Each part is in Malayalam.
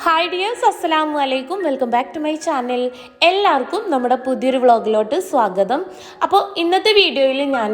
ഹായ് ഡിയേഴ്സ്, അസ്സലാമു അലൈക്കും. Welcome back to my channel. എല്ലാവർക്കും നമ്മുടെ പുതിയൊരു വ്ളോഗിലോട്ട് സ്വാഗതം. അപ്പോൾ ഇന്നത്തെ വീഡിയോയിൽ ഞാൻ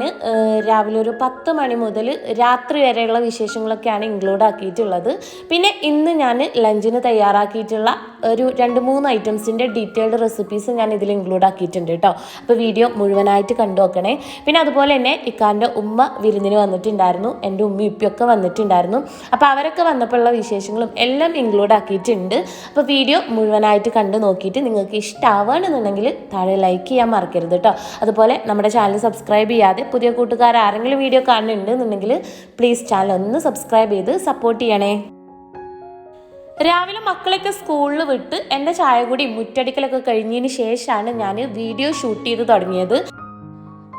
രാവിലെ ഒരു 10 മണി മുതൽ രാത്രി വരെയുള്ള വിശേഷങ്ങളൊക്കെയാണ് ഇൻക്ലൂഡ് ആക്കിയിട്ടുള്ളത്. പിന്നെ ഇന്ന് ഞാൻ ലഞ്ചിന് തയ്യാറാക്കിയിട്ടുള്ള ഒരു 2-3 ഐറ്റംസിൻ്റെ ഡീറ്റെയിൽഡ് റെസിപ്പീസ് ഞാൻ ഇതിൽ ഇൻക്ലൂഡ് ആക്കിയിട്ടുണ്ട് കേട്ടോ. അപ്പോൾ വീഡിയോ മുഴുവനായിട്ട് കണ്ടു നോക്കണേ. പിന്നെ അതുപോലെ തന്നെ ഇക്കാൻ്റെ ഉമ്മ വിരുന്നിന് വന്നിട്ടുണ്ടായിരുന്നു, എൻ്റെ ഉമ്മയും ഉപ്പിയൊക്കെ വന്നിട്ടുണ്ടായിരുന്നു. അപ്പോൾ അവരൊക്കെ വന്നപ്പോഴുള്ള വിശേഷങ്ങളും എല്ലാം ഇൻക്ലൂഡ് ആക്കിയിട്ടുണ്ട്. അപ്പോൾ വീഡിയോ മുഴുവനായിട്ട് കണ്ടു നോക്കിയിട്ട് നിങ്ങൾക്ക് ഇഷ്ടമാവുകയാണെന്നുണ്ടെങ്കിൽ താഴെ ലൈക്ക് ചെയ്യാൻ മറക്കരുത് കേട്ടോ. അതുപോലെ നമ്മുടെ ചാനൽ സബ്സ്ക്രൈബ് ചെയ്യാതെ പുതിയ കൂട്ടുകാർ ആരെങ്കിലും വീഡിയോ കാണുന്നുണ്ടെന്നുണ്ടെങ്കിൽ പ്ലീസ് ചാനൽ ഒന്ന് സബ്സ്ക്രൈബ് ചെയ്ത് സപ്പോർട്ട് ചെയ്യണേ. രാവിലെ മക്കളൊക്കെ സ്കൂളിൽ വിട്ട് എൻ്റെ ചായ കൂടി മുറ്റടിക്കലൊക്കെ കഴിഞ്ഞതിന് ശേഷമാണ് ഞാൻ വീഡിയോ ഷൂട്ട് ചെയ്ത് തുടങ്ങിയത്.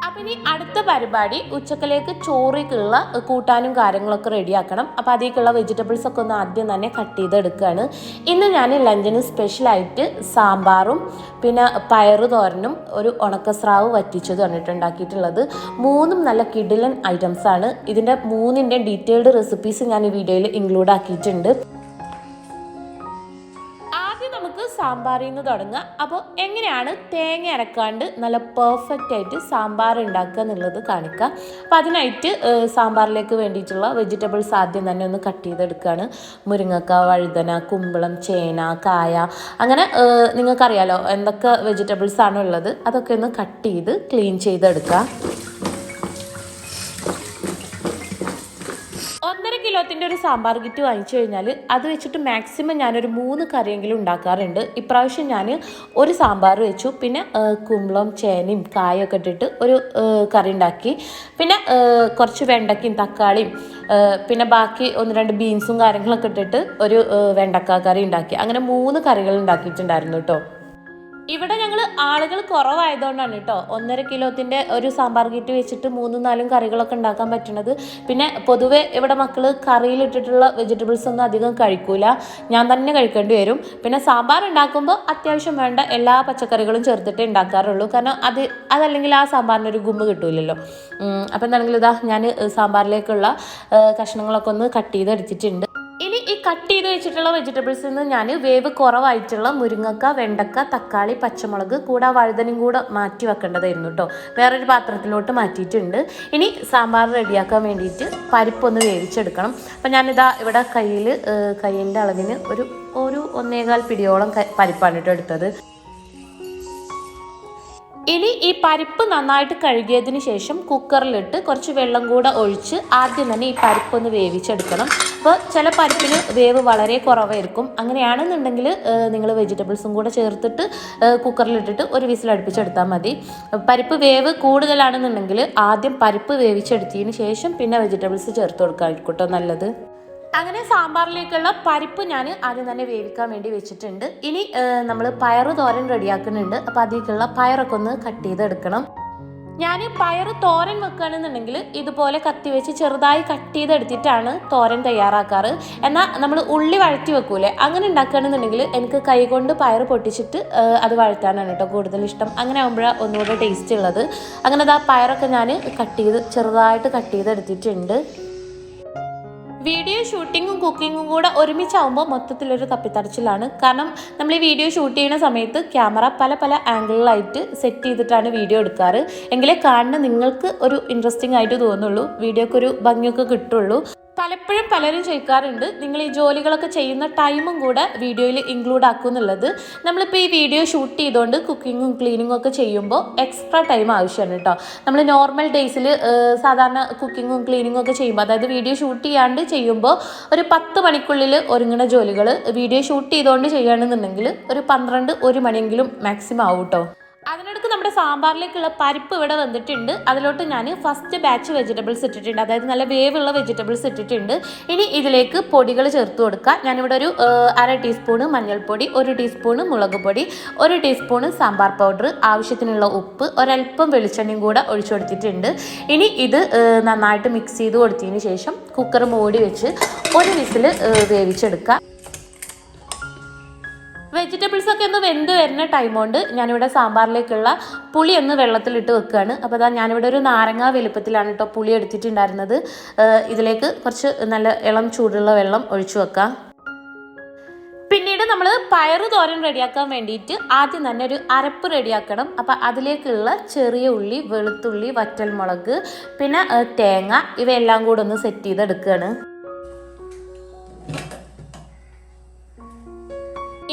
അപ്പം ഇനി അടുത്ത പരിപാടി ഉച്ചക്കലേക്ക് ചോറിക്കുള്ള കൂട്ടാനും കാര്യങ്ങളൊക്കെ റെഡിയാക്കണം. അപ്പോൾ അതിലേക്കുള്ള വെജിറ്റബിൾസ് ഒക്കെ ഒന്ന് ആദ്യം തന്നെ കട്ട് ചെയ്തെടുക്കുകയാണ്. ഇന്ന് ഞാൻ ലഞ്ചിന് സ്പെഷ്യലായിട്ട് സാമ്പാറും പിന്നെ പയറ് തോരനും ഒരു ഉണക്കസ്രാവ് വറ്റിച്ചത് ഉണ്ടാക്കിയിട്ടുള്ളത്. 3 നല്ല കിടിലൻ ഐറ്റംസാണ്. ഇതിൻ്റെ 3ൻ്റെ ഡീറ്റെയിൽഡ് റെസിപ്പീസ് ഞാൻ ഈ വീഡിയോയിൽ ഇൻക്ലൂഡ് ആക്കിയിട്ടുണ്ട്. സാമ്പാറിൽ നിന്ന് തുടങ്ങുക. അപ്പോൾ എങ്ങനെയാണ് തേങ്ങ അരക്കാണ്ട് നല്ല പെർഫെക്റ്റ് ആയിട്ട് സാമ്പാർ ഉണ്ടാക്കുക എന്നുള്ളത് കാണിക്കുക. അപ്പോൾ അതിനായിട്ട് സാമ്പാറിലേക്ക് വേണ്ടിയിട്ടുള്ള വെജിറ്റബിൾസ് ആദ്യം തന്നെ ഒന്ന് കട്ട് ചെയ്തെടുക്കുകയാണ്. മുരിങ്ങക്ക, വഴുതന, കുമ്പളം, ചേന, കായ, അങ്ങനെ നിങ്ങൾക്കറിയാലോ എന്തൊക്കെ വെജിറ്റബിൾസ് ആണ് ഉള്ളത്. അതൊക്കെ ഒന്ന് കട്ട് ചെയ്ത് ക്ലീൻ ചെയ്തെടുക്കുക. 1.5 കിലോത്തിൻ്റെ ഒരു സാമ്പാർ കിറ്റ് വാങ്ങിച്ചു കഴിഞ്ഞാൽ അത് വെച്ചിട്ട് മാക്സിമം ഞാനൊരു 3 കറിയെങ്കിലും ഉണ്ടാക്കാറുണ്ട്. ഇപ്രാവശ്യം ഞാൻ ഒരു സാമ്പാർ വെച്ചു, പിന്നെ കുമ്പളം, ചേനയും കായൊക്കെ ഇട്ടിട്ട് ഒരു കറി ഉണ്ടാക്കി. പിന്നെ കുറച്ച് വെണ്ടയ്ക്കയും തക്കാളിയും പിന്നെ ബാക്കി 1-2 ബീൻസും കാര്യങ്ങളൊക്കെ ഇട്ടിട്ട് ഒരു വെണ്ടക്ക കറി ഉണ്ടാക്കി. അങ്ങനെ 3 കറികൾ ഉണ്ടാക്കിയിട്ടുണ്ടായിരുന്നു കേട്ടോ. ഇവിടെ ഞങ്ങൾ ആളുകൾ കുറവായതുകൊണ്ടാണ് കേട്ടോ 1.5 കിലോത്തിൻ്റെ ഒരു സാമ്പാർ കിറ്റ് വെച്ചിട്ട് 3-4 കറികളൊക്കെ ഉണ്ടാക്കാൻ പറ്റുന്നത്. പിന്നെ പൊതുവെ ഇവിടെ മക്കൾ കറിയിലിട്ടിട്ടുള്ള വെജിറ്റബിൾസ് ഒന്നും അധികം കഴിക്കൂല, ഞാൻ തന്നെ കഴിക്കേണ്ടി വരും. പിന്നെ സാമ്പാർ ഉണ്ടാക്കുമ്പോൾ അത്യാവശ്യം വേണ്ട എല്ലാ പച്ചക്കറികളും ചേർത്തിട്ടേ ഉണ്ടാക്കാറുള്ളൂ. കാരണം അതല്ലെങ്കിൽ ആ സാമ്പാറിനൊരു ഗുമ്മ് കിട്ടൂലല്ലോ. അപ്പം എന്താണെങ്കിലും ഇതാ ഞാൻ സാമ്പാറിലേക്കുള്ള കഷ്ണങ്ങളൊക്കെ ഒന്ന് കട്ട് ചെയ്തെടുത്തിട്ടുണ്ട്. ഇനി ഈ കട്ട് ചെയ്ത് വെച്ചിട്ടുള്ള വെജിറ്റബിൾസിൽ നിന്ന് ഞാൻ വേവ് കുറവായിട്ടുള്ള മുരിങ്ങക്ക, വെണ്ടക്ക, തക്കാളി, പച്ചമുളക് കൂടെ വഴുതനയും കൂടെ മാറ്റി വെക്കേണ്ടതായിരുന്നു കേട്ടോ. വേറൊരു പാത്രത്തിലോട്ട് മാറ്റിയിട്ടുണ്ട്. ഇനി സാമ്പാർ റെഡിയാക്കാൻ വേണ്ടിയിട്ട് പരിപ്പൊന്ന് വേവിച്ചെടുക്കണം. അപ്പം ഞാനിതാ ഇവിടെ കയ്യിൻ്റെ അളവിന് ഒരു 1.25 പിടിയോളം പരിപ്പാണ് കേട്ടോ എടുത്തത്. ഇനി ഈ പരിപ്പ് നന്നായിട്ട് കഴുകിയതിന് ശേഷം കുക്കറിലിട്ട് കുറച്ച് വെള്ളം കൂടെ ഒഴിച്ച് ആദ്യം തന്നെ ഈ പരിപ്പൊന്ന് വേവിച്ചെടുക്കണം. അപ്പോൾ ചില പരിപ്പിന് വേവ് വളരെ കുറവായിരിക്കും. അങ്ങനെയാണെന്നുണ്ടെങ്കിൽ നിങ്ങൾ വെജിറ്റബിൾസും കൂടെ ചേർത്തിട്ട് കുക്കറിലിട്ടിട്ട് ഒരു വിസിൽ അടുപ്പിച്ചെടുത്താൽ മതി. പരിപ്പ് വേവ് കൂടുതലാണെന്നുണ്ടെങ്കിൽ ആദ്യം പരിപ്പ് വേവിച്ചെടുത്തതിന് ശേഷം പിന്നെ വെജിറ്റബിൾസ് ചേർത്ത് കൊടുക്കാതിരിക്കട്ടോ നല്ലത്. അങ്ങനെ സാമ്പാറിലേക്കുള്ള പരിപ്പ് ഞാൻ ആദ്യം തന്നെ വേവിക്കാൻ വേണ്ടി വെച്ചിട്ടുണ്ട്. ഇനി നമ്മൾ പയറ് തോരൻ റെഡിയാക്കുന്നുണ്ട്. അപ്പോൾ അതിലേക്കുള്ള പയറൊക്കെ ഒന്ന് കട്ട് ചെയ്തെടുക്കണം. ഞാൻ പയറ് തോരൻ വെക്കുകയാണെന്നുണ്ടെങ്കിൽ ഇതുപോലെ കത്തി വെച്ച് ചെറുതായി കട്ട് ചെയ്തെടുത്തിട്ടാണ് തോരൻ തയ്യാറാക്കാറ്. എന്നാൽ നമ്മൾ ഉള്ളി വഴറ്റി വെക്കൂലേ, അങ്ങനെ ഉണ്ടാക്കുകയാണെന്നുണ്ടെങ്കിൽ എനിക്ക് കൈകൊണ്ട് പയറ് പൊട്ടിച്ചിട്ട് അത് വഴറ്റാനാണ് കേട്ടോ കൂടുതൽ ഇഷ്ടം. അങ്ങനെ ആകുമ്പോഴാണ് ഒന്നുകൂടെ ടേസ്റ്റ് ഉള്ളത്. അങ്ങനെ ആ പയറൊക്കെ ഞാൻ ചെറുതായിട്ട് കട്ട് ചെയ്തെടുത്തിട്ടുണ്ട്. വീഡിയോ ഷൂട്ടിങ്ങും കുക്കിങ്ങും കൂടെ ഒരുമിച്ചാവുമ്പോൾ മൊത്തത്തിലൊരു തപ്പിത്തടച്ചിലാണ്. കാരണം നമ്മൾ ഈ വീഡിയോ ഷൂട്ട് ചെയ്യുന്ന സമയത്ത് ക്യാമറ പല ആംഗിളിലായിട്ട് സെറ്റ് ചെയ്തിട്ടാണ് വീഡിയോ എടുക്കാറ്. എങ്കിലേ കാണുന്ന നിങ്ങൾക്ക് ഒരു ഇൻട്രസ്റ്റിംഗ് ആയിട്ട് തോന്നുള്ളൂ, വീഡിയോക്കൊരു ഭംഗിയൊക്കെ കിട്ടുള്ളൂ. പലപ്പോഴും പലരും ചോദിക്കാറുണ്ട് നിങ്ങൾ ഈ ജോലികളൊക്കെ ചെയ്യുന്ന ടൈമും കൂടെ വീഡിയോയിൽ ഇൻക്ലൂഡ് ആക്കും എന്നുള്ളത്. നമ്മളിപ്പോൾ ഈ വീഡിയോ ഷൂട്ട് ചെയ്തുകൊണ്ട് കുക്കിങ്ങും ക്ലീനിങ്ങും ഒക്കെ ചെയ്യുമ്പോൾ എക്സ്ട്രാ ടൈം ആവശ്യമാണ് കേട്ടോ. നമ്മൾ നോർമൽ ഡേയ്സിൽ സാധാരണ കുക്കിങ്ങും ക്ലീനിങ്ങും ഒക്കെ ചെയ്യുമ്പോൾ, അതായത് വീഡിയോ ഷൂട്ട് ചെയ്യാണ്ട് ചെയ്യുമ്പോൾ ഒരു 10 മണിക്കുള്ളിൽ ഒരുങ്ങുന്ന ജോലികൾ വീഡിയോ ഷൂട്ട് ചെയ്തുകൊണ്ട് ചെയ്യുകയാണെന്നുണ്ടെങ്കിൽ ഒരു 12-1 മണിയെങ്കിലും മാക്സിമം ആവും കേട്ടോ. അതിനിടയ്ക്ക് നമ്മുടെ സാമ്പാറിലേക്കുള്ള പരിപ്പ് ഇവിടെ വന്നിട്ടുണ്ട്. അതിലോട്ട് ഞാൻ ഫസ്റ്റ് ബാച്ച് വെജിറ്റബിൾസ് ഇട്ടിട്ടുണ്ട്, അതായത് നല്ല വേവുള്ള വെജിറ്റബിൾസ് ഇട്ടിട്ടുണ്ട്. ഇനി ഇതിലേക്ക് പൊടികൾ ചേർത്ത് കൊടുക്കുക. ഞാനിവിടെ ഒരു 1/2 ടീസ്പൂണ് മഞ്ഞൾപ്പൊടി, 1 ടീസ്പൂണ് മുളക് പൊടി, 1 ടീസ്പൂണ് സാമ്പാർ പൗഡർ, ആവശ്യത്തിനുള്ള ഉപ്പ്, ഒരൽപ്പം വെളിച്ചെണ്ണയും കൂടെ ഒഴിച്ചു കൊടുത്തിട്ടുണ്ട്. ഇനി ഇത് നന്നായിട്ട് മിക്സ് ചെയ്ത് കൊടുത്തതിന് ശേഷം കുക്കർ മൂടി വെച്ച് ഒരു വിസിൽ വേവിച്ചെടുക്കുക. വെജിറ്റബിൾസ് ഒക്കെ ഒന്ന് വെന്ത് വരുന്ന ടൈം കൊണ്ട് ഞാനിവിടെ സാമ്പാറിലേക്കുള്ള പുളി ഒന്ന് വെള്ളത്തിലിട്ട് വെക്കുകയാണ്. അപ്പോൾ അതാ ഞാനിവിടെ ഒരു നാരങ്ങ വലുപ്പത്തിലാണ് കേട്ടോ പുളി എടുത്തിട്ടുണ്ടായിരുന്നത്. ഇതിലേക്ക് കുറച്ച് നല്ല ഇളം ചൂടുള്ള വെള്ളം ഒഴിച്ചു വെക്കാം. പിന്നീട് നമ്മൾ പയറ് തോരൻ റെഡിയാക്കാൻ വേണ്ടിയിട്ട് ആദ്യം തന്നെ ഒരു അരപ്പ് റെഡിയാക്കണം. അപ്പം അതിലേക്കുള്ള ചെറിയ ഉള്ളി, വെളുത്തുള്ളി, വറ്റൽമുളക്, പിന്നെ തേങ്ങ ഇവയെല്ലാം കൂടെ ഒന്ന് സെറ്റ് ചെയ്തെടുക്കുകയാണ്.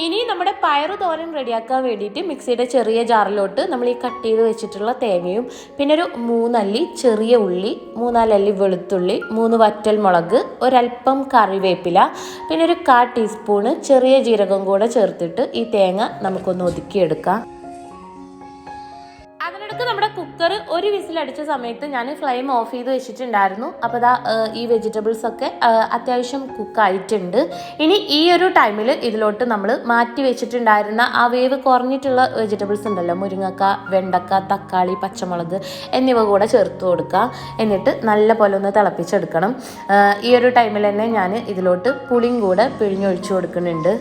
ഇനി നമ്മുടെ പയറ് തോരൻ റെഡിയാക്കാൻ വേണ്ടിയിട്ട് മിക്സിയുടെ ചെറിയ ജാറിലോട്ട് നമ്മൾ ഈ കട്ട് ചെയ്ത് വെച്ചിട്ടുള്ള തേങ്ങയും, പിന്നെ ഒരു 3 അല്ലി ചെറിയ ഉള്ളി, 3-4 അല്ലി വെളുത്തുള്ളി, 3 വറ്റൽമുളക്, ഒരല്പം കറിവേപ്പില, പിന്നെ ഒരു 1/4 ടീസ്പൂണ് ചെറിയ ജീരകം കൂടെ ചേർത്തിട്ട് ഈ തേങ്ങ നമുക്കൊന്ന് ഒതുക്കിയെടുക്കാം. അതിനിടയ്ക്ക് നമ്മുടെ കുക്കർ ഒരു വിസിലടിച്ച സമയത്ത് ഞാൻ ഫ്ലെയിം ഓഫ് ചെയ്ത് വെച്ചിട്ടുണ്ടായിരുന്നു. അപ്പോൾ ഇതാ ഈ വെജിറ്റബിൾസ് ഒക്കെ അത്യാവശ്യം കുക്കായിട്ടുണ്ട്. ഇനി ഈ ഒരു ടൈമിൽ ഇതിലോട്ട് നമ്മൾ മാറ്റി വെച്ചിട്ടുണ്ടായിരുന്ന ആ വേവ് കുറഞ്ഞിട്ടുള്ള വെജിറ്റബിൾസ് ഉണ്ടല്ലോ, മുരിങ്ങക്ക, വെണ്ടക്ക, തക്കാളി, പച്ചമുളക് എന്നിവ കൂടെ ചേർത്ത് കൊടുക്കുക. എന്നിട്ട് നല്ല പോലെ ഒന്ന് തിളപ്പിച്ചെടുക്കണം. ഈ ഒരു ടൈമിൽ തന്നെ ഞാൻ ഇതിലോട്ട് പുളിയും കൂടെ പിഴിഞ്ഞൊഴിച്ചു കൊടുക്കുന്നുണ്ട്.